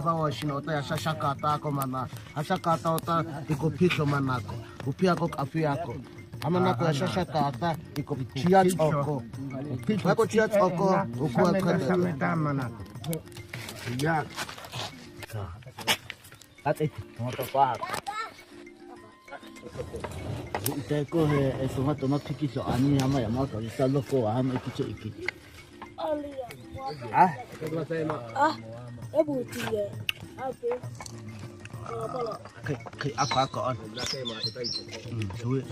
Bawashina ya shashakata ako mana ashakata ota ikopito manako upia ko kafi yako amanako ya shashakata ikopitia choko pako chia choko ukua kwenda manako ya ate moto pa uteko eso mato mapikiso ani ama ya moto isalo ko ama ikicho iki Ebutie. Kai apa on. Suwe.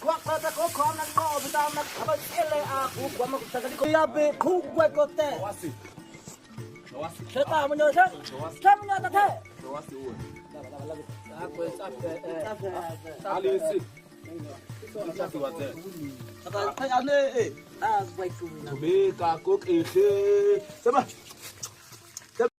Kwa kata ko kona ko bitaw na aba ele aku kwa magtagali ko yabe khugwa ko te. Wasi. Seta mo nyo sa. Sam na ta the. Wasi uwe. Ako sape. Ali si. Sape wate. Aka ane eh. Ah, wait. Tumeka kok eh. Sama.